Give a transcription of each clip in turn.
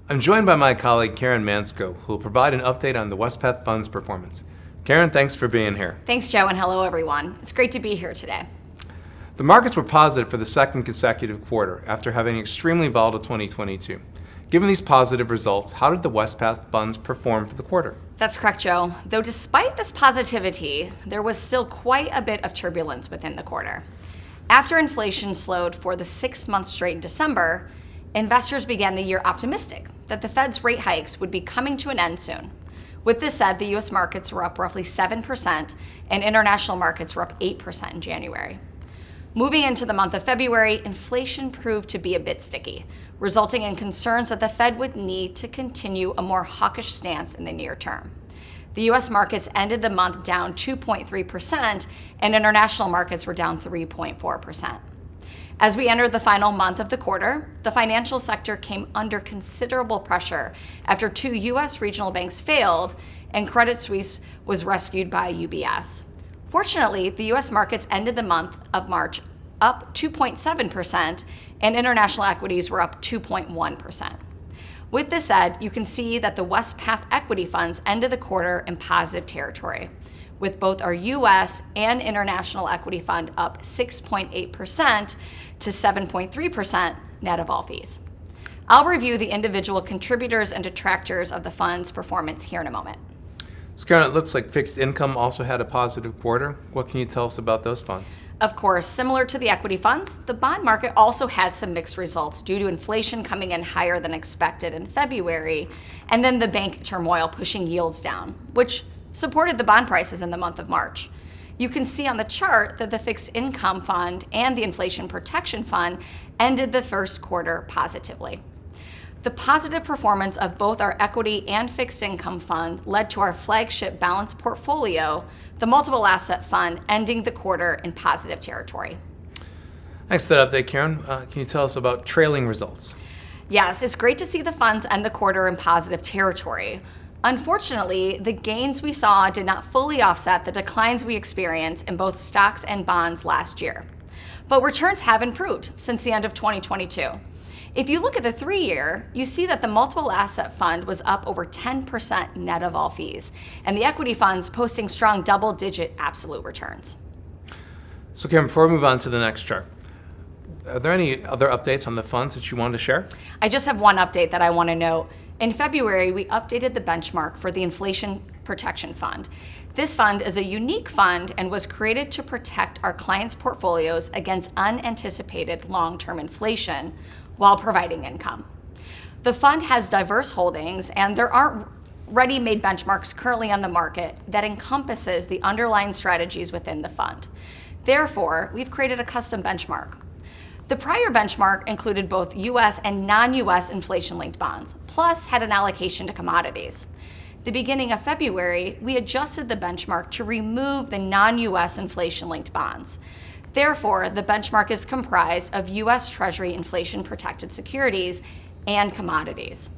I'm joined by my colleague Karen Manczko, who will provide an update on the Wespath Fund's performance. Karen, thanks for being here. Thanks, Joe, and hello, everyone. It's great to be here today. The markets were positive for the second consecutive quarter after having an extremely volatile 2022. Given these positive results, how did the Wespath funds perform for the quarter? That's correct, Joe. Though despite this positivity, there was still quite a bit of turbulence within the quarter. After inflation slowed for the 6th month straight in December, investors began the year optimistic that the Fed's rate hikes would be coming to an end soon. With this said, the U.S. markets were up roughly 7% and international markets were up 8% in January. Moving into the month of February, inflation proved to be a bit sticky, resulting in concerns that the Fed would need to continue a more hawkish stance in the near term. The U.S. markets ended the month down 2.3%, and international markets were down 3.4%. As we entered the final month of the quarter, the financial sector came under considerable pressure after 2 U.S. regional banks failed and Credit Suisse was rescued by UBS. Fortunately, the U.S. markets ended the month of March up 2.7%, and international equities were up 2.1%. With this said, you can see that the Wespath equity funds ended the quarter in positive territory, with both our U.S. and international equity fund up 6.8% to 7.3% net of all fees. I'll review the individual contributors and detractors of the fund's performance here in a moment. So Karen, it looks like fixed income also had a positive quarter. What can you tell us about those funds? Of course, similar to the equity funds, the bond market also had some mixed results due to inflation coming in higher than expected in February, and then the bank turmoil pushing yields down, which supported the bond prices in the month of March. You can see on the chart that the fixed income fund and the inflation protection fund ended the first quarter positively. The positive performance of both our equity and fixed income fund led to our flagship balanced portfolio, the multiple asset fund, ending the quarter in positive territory. Thanks for that update, Karen. Can you tell us about trailing results? Yes, it's great to see the funds end the quarter in positive territory. Unfortunately, the gains we saw did not fully offset the declines we experienced in both stocks and bonds last year. But returns have improved since the end of 2022. If you look at the 3-year, you see that the multiple asset fund was up over 10% net of all fees, and the equity funds posting strong double-digit absolute returns. So Karen, before we move on to the next chart, are there any other updates on the funds that you wanted to share? I just have one update that I want to note. In February, we updated the benchmark for the Inflation Protection Fund. This fund is a unique fund and was created to protect our clients' portfolios against unanticipated long-term inflation while providing income. The fund has diverse holdings, and there aren't ready-made benchmarks currently on the market that encompasses the underlying strategies within the fund. Therefore, we've created a custom benchmark. The prior benchmark included both U.S. and non-U.S. inflation-linked bonds, plus had an allocation to commodities. The beginning of February, we adjusted the benchmark to remove the non-U.S. inflation-linked bonds. Therefore, the benchmark is comprised of U.S. Treasury inflation-protected securities and commodities.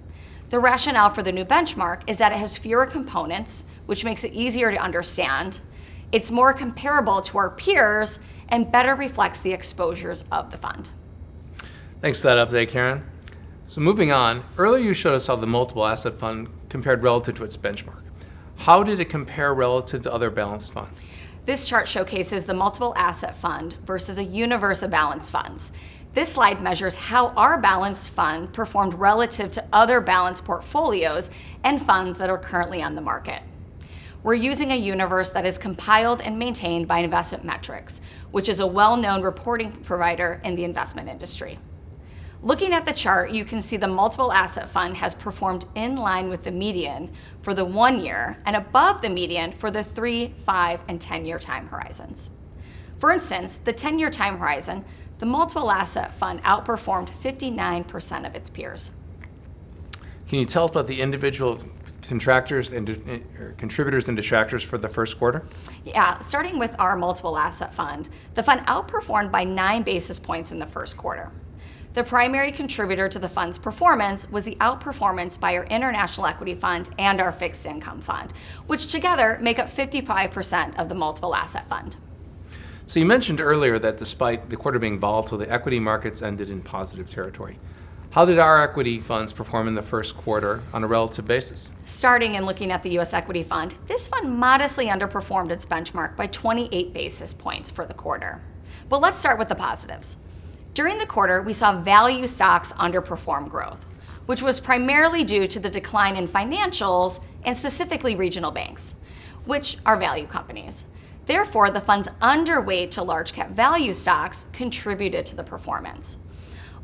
The rationale for the new benchmark is that it has fewer components, which makes it easier to understand. It's more comparable to our peers and better reflects the exposures of the fund. Thanks for that update, Karen. So moving on, earlier you showed us how the multiple asset fund compared relative to its benchmark. How did it compare relative to other balanced funds? This chart showcases the multiple asset fund versus a universe of balanced funds. This slide measures how our balanced fund performed relative to other balanced portfolios and funds that are currently on the market. We're using a universe that is compiled and maintained by Investment Metrics, which is a well-known reporting provider in the investment industry. Looking at the chart, you can see the multiple asset fund has performed in line with the median for the 1 year and above the median for the 3, 5, and 10-year time horizons. For instance, the 10-year time horizon, the multiple asset fund outperformed 59% of its peers. Can you tell us about the individual contributors and detractors for the first quarter? Yeah, starting with our multiple asset fund, the fund outperformed by 9 basis points in the first quarter. The primary contributor to the fund's performance was the outperformance by our international equity fund and our fixed income fund, which together make up 55% of the multiple asset fund. So you mentioned earlier that despite the quarter being volatile, the equity markets ended in positive territory. How did our equity funds perform in the first quarter on a relative basis? Starting and looking at the U.S. equity fund, this fund modestly underperformed its benchmark by 28 basis points for the quarter. But let's start with the positives. During the quarter, we saw value stocks underperform growth, which was primarily due to the decline in financials and specifically regional banks, which are value companies. Therefore, the fund's underweight to large cap value stocks contributed to the performance.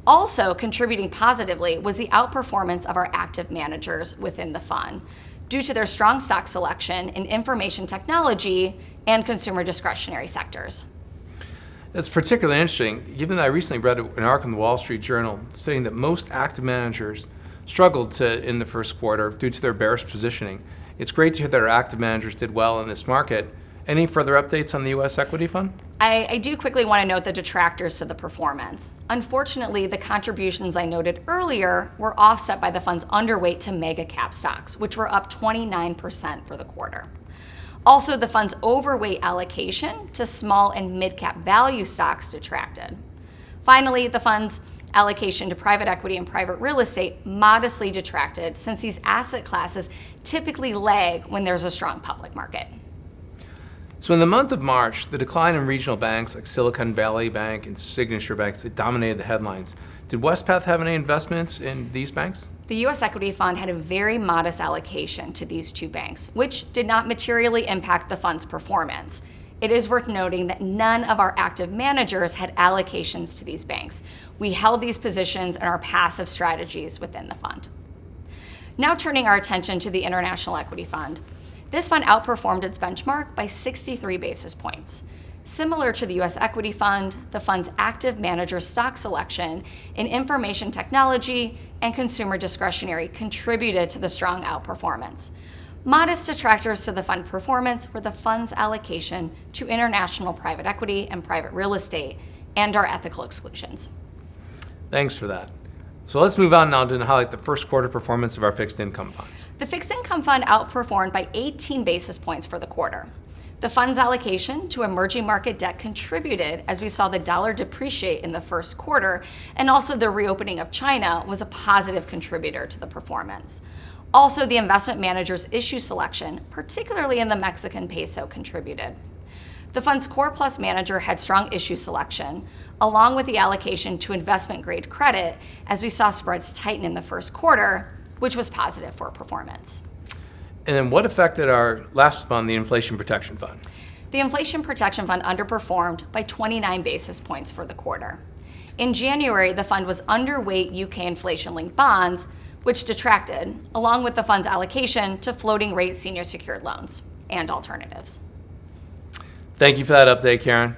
Also contributing positively was the outperformance of our active managers within the fund due to their strong stock selection in information technology and consumer discretionary sectors. It's particularly interesting, given that I recently read an article in the Wall Street Journal stating that most active managers struggled in the first quarter due to their bearish positioning. It's great to hear that our active managers did well in this market. Any further updates on the U.S. equity fund? I do quickly want to note the detractors to the performance. Unfortunately, the contributions I noted earlier were offset by the fund's underweight to mega cap stocks, which were up 29% for the quarter. Also, the fund's overweight allocation to small and mid cap value stocks detracted. Finally, the fund's allocation to private equity and private real estate modestly detracted since these asset classes typically lag when there's a strong public market. So in the month of March, the decline in regional banks like Silicon Valley Bank and Signature Banks, it dominated the headlines. Did Wespath have any investments in these banks? The U.S. equity fund had a very modest allocation to these two banks, which did not materially impact the fund's performance. It is worth noting that none of our active managers had allocations to these banks. We held these positions in our passive strategies within the fund. Now turning our attention to the International Equity Fund. This fund outperformed its benchmark by 63 basis points. Similar to the U.S. equity fund, the fund's active manager stock selection in information technology and consumer discretionary contributed to the strong outperformance. Modest detractors to the fund performance were the fund's allocation to international private equity and private real estate and our ethical exclusions. Thanks for that. So let's move on now to highlight the first quarter performance of our fixed income funds. The fixed income fund outperformed by 18 basis points for the quarter. The fund's allocation to emerging market debt contributed as we saw the dollar depreciate in the first quarter, and also the reopening of China was a positive contributor to the performance. Also, the investment manager's issue selection, particularly in the Mexican peso, contributed. The fund's Core Plus manager had strong issue selection, along with the allocation to investment grade credit, as we saw spreads tighten in the first quarter, which was positive for performance. And then what affected our last fund, the Inflation Protection Fund? The Inflation Protection Fund underperformed by 29 basis points for the quarter. In January, the fund was underweight UK inflation-linked bonds, which detracted, along with the fund's allocation to floating rate senior secured loans and alternatives. Thank you for that update, Karen.